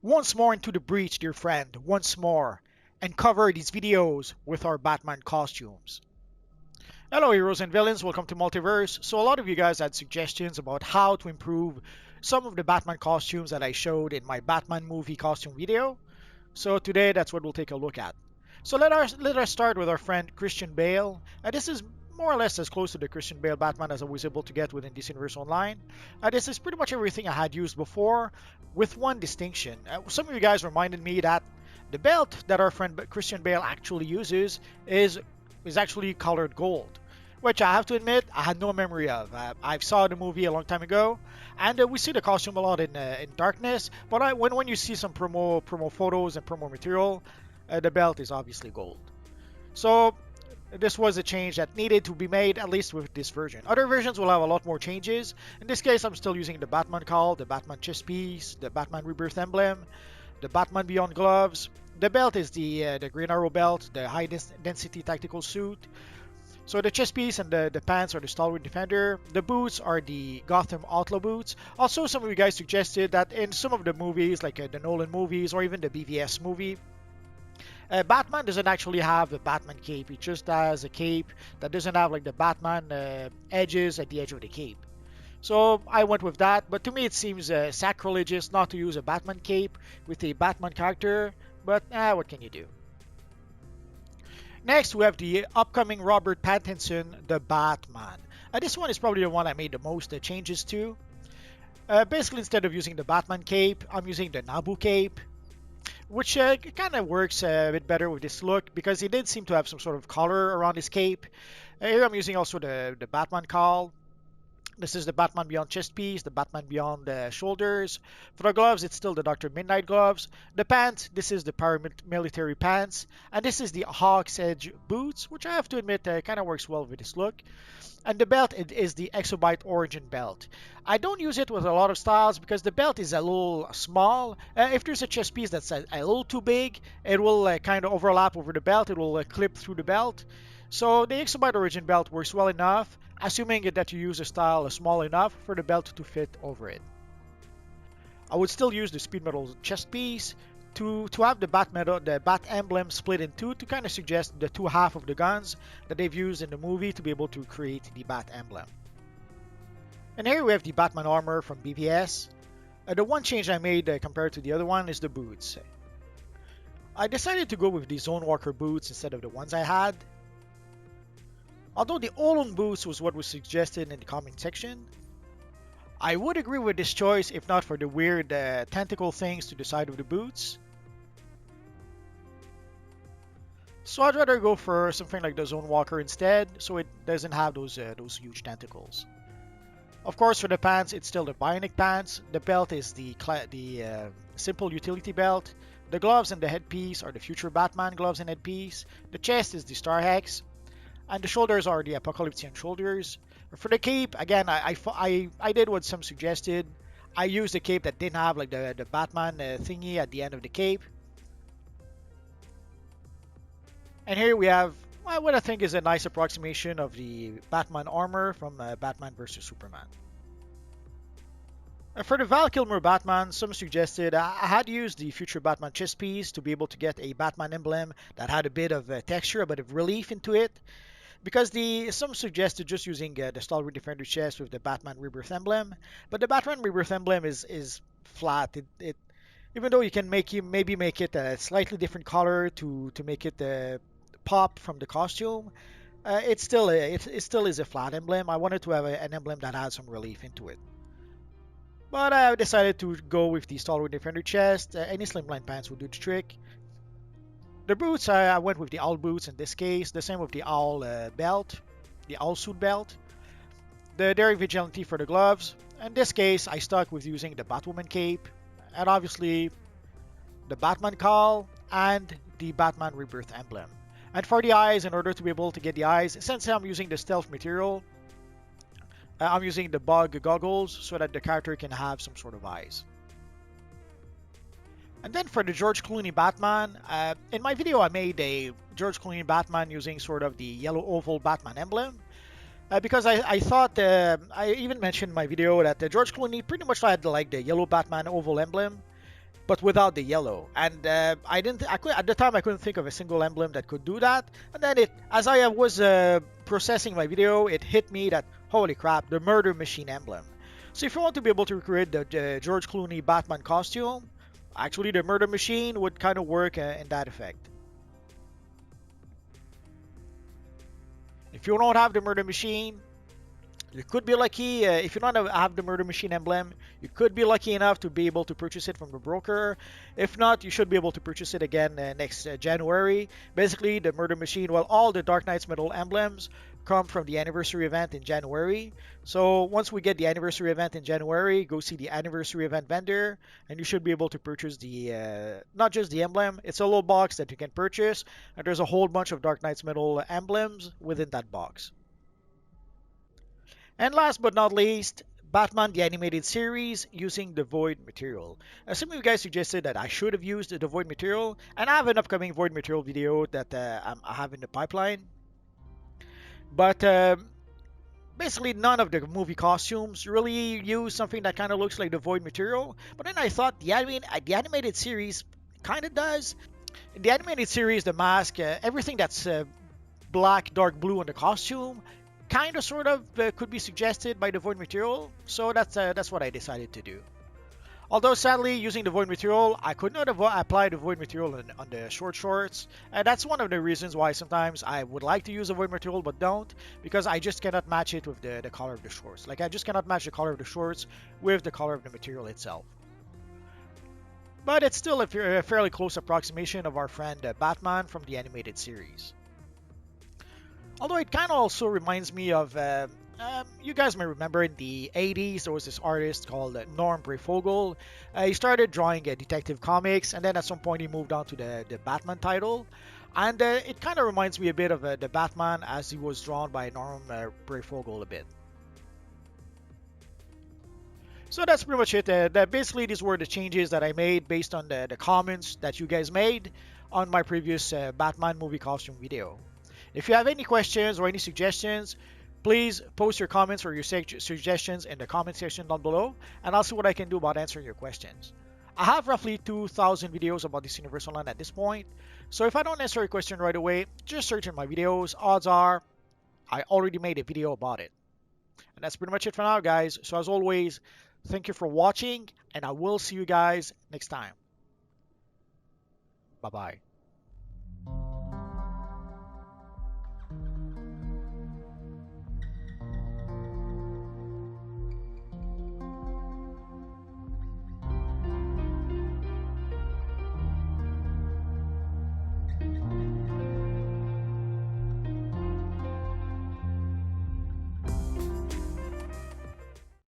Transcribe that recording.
Once more into the breach, dear friend, once more, and cover these videos with our Batman costumes. Hello, heroes and villains, welcome to Multiverse. So, a lot of you guys had suggestions about how to improve some of the Batman costumes that I showed in my Batman movie costume video. So, today that's what we'll take a look at. So, let us start with our friend Christian Bale. This is more or less as close to the Christian Bale Batman as I was able to get within DC Universe Online. This is pretty much everything I had used before, with one distinction. Some of you guys reminded me that the belt that our friend Christian Bale actually uses is actually colored gold, which I have to admit I had no memory of. I saw the movie a long time ago, and we see the costume a lot in darkness. But when you see some promo photos and promo material, the belt is obviously gold. So this was a change that needed to be made, at least with this version. Other versions will have a lot more changes. In this case, I'm still using the Batman cowl, the Batman chest piece, the Batman Rebirth emblem, the Batman Beyond gloves. The belt is the Green Arrow belt, the high density tactical suit. So the chest piece and the pants are the Stalwart Defender. The boots are the Gotham Outlaw boots. Also, some of you guys suggested that in some of the movies, like the Nolan movies or even the BVS movie, Batman doesn't actually have a Batman cape. It just has a cape that doesn't have like the Batman edges at the edge of the cape. So I went with that, but to me it seems sacrilegious not to use a Batman cape with a Batman character, but what can you do? Next, we have the upcoming Robert Pattinson, the Batman. This one is probably the one I made the most changes to. Basically, instead of using the Batman cape, I'm using the Nabu cape, which kind of works a bit better with this look because he did seem to have some sort of collar around his cape. Here I'm using also the Batman cowl. This is the Batman Beyond chest piece, the Batman Beyond shoulders. For the gloves, it's still the Dr. Midnight gloves. The pants, this is the paramilitary pants. And this is the Hawk's Edge boots, which I have to admit kind of works well with this look. And the belt, it is the Exobyte Origin belt. I don't use it with a lot of styles because the belt is a little small. If there's a chest piece that's a little too big, it will kind of overlap over the belt. It will clip through the belt. So the Exobyte Origin belt works well enough, assuming that you use a style small enough for the belt to fit over it. I would still use the Speed Metal chest piece to have the Bat emblem split in two to kind of suggest the two half of the guns that they've used in the movie to be able to create the Bat emblem. And here we have the Batman armor from BVS. The one change I made compared to the other one is the boots. I decided to go with the Zone Walker boots instead of the ones I had. Although the Olong boots was what was suggested in the comment section, I would agree with this choice if not for the weird tentacle things to the side of the boots. So I'd rather go for something like the Zone Walker instead, so it doesn't have those huge tentacles. Of course, for the pants, it's still the Bionic pants. The belt is the simple utility belt. The gloves and the headpiece are the future Batman gloves and headpiece. The chest is the Star Hex. And the shoulders are the Apocalyptian shoulders. For the cape, again, I did what some suggested. I used a cape that didn't have like the Batman thingy at the end of the cape. And here we have what I think is a nice approximation of the Batman armor from Batman vs Superman. For the Val Kilmer Batman, some suggested I had used the future Batman chest piece to be able to get a Batman emblem that had a bit of texture, a bit of relief into it. Because some suggested just using the Stalwart Defender chest with the Batman Rebirth emblem, but the Batman Rebirth emblem is flat. Even though you can maybe make it a slightly different color to make it pop from the costume, it still is a flat emblem. I wanted to have an emblem that had some relief into it. But I decided to go with the Stalwart Defender chest. Any slimline pants would do the trick. The boots, I went with the owl boots in this case. The same with the owl belt, the owl suit belt. The Daring Vigilante for the gloves. In this case, I stuck with using the Batwoman cape. And obviously, the Batman cowl and the Batman Rebirth emblem. And for the eyes, in order to be able to get the eyes, since I'm using the stealth material, I'm using the bug goggles so that the character can have some sort of eyes. And then for the George Clooney Batman, in my video I made a George Clooney Batman using sort of the yellow oval Batman emblem. Because I thought, I even mentioned in my video that George Clooney pretty much had like the yellow Batman oval emblem. but without the yellow. And I didn't. I could, at the time I couldn't think of a single emblem that could do that. And then as I was processing my video, it hit me that holy crap, the Murder Machine emblem. So if you want to be able to recreate the George Clooney Batman costume, actually the Murder Machine would kind of work in that effect. If you don't have the Murder Machine, you could be lucky. If you don't have the Murder Machine emblem, you could be lucky enough to be able to purchase it from the broker. If not, you should be able to purchase it again next January. Basically, the Murder Machine, well, all the Dark Knight's Metal emblems come from the anniversary event in January. So once we get the anniversary event in January, go see the anniversary event vendor, and you should be able to purchase the not just the emblem. It's a little box that you can purchase, and there's a whole bunch of Dark Knight's Metal emblems within that box. And last but not least, Batman the Animated Series using the Void material. Some of you guys suggested that I should have used the Void material, and I have an upcoming Void material video that I have in the pipeline. But basically, none of the movie costumes really use something that kind of looks like the Void material. But then I thought the animated series kind of does. In the animated series, the mask, everything that's black, dark blue on the costume, kind of sort of could be suggested by the Void material, so that's what I decided to do. Although sadly, using the Void material, I could not apply the Void material on the short shorts, and that's one of the reasons why sometimes I would like to use the Void material but don't, because I just cannot match it with the color of the shorts. Like, I just cannot match the color of the shorts with the color of the material itself. But it's still a fairly close approximation of our friend Batman from the animated series. Although it kind of also reminds me of, you guys may remember in the 80s, there was this artist called Norm Breyfogle. He started drawing detective comics, and then at some point he moved on to the Batman title. And it kind of reminds me a bit of the Batman as he was drawn by Norm Breyfogle a bit. So that's pretty much it. Basically, these were the changes that I made based on the comments that you guys made on my previous Batman movie costume video. If you have any questions or any suggestions, please post your comments or your suggestions in the comment section down below, and I'll see what I can do about answering your questions. I have roughly 2,000 videos about this universal line at this point, so if I don't answer your question right away, just search in my videos. Odds are I already made a video about it. And that's pretty much it for now, guys. So as always, thank you for watching, and I will see you guys next time. Bye-bye.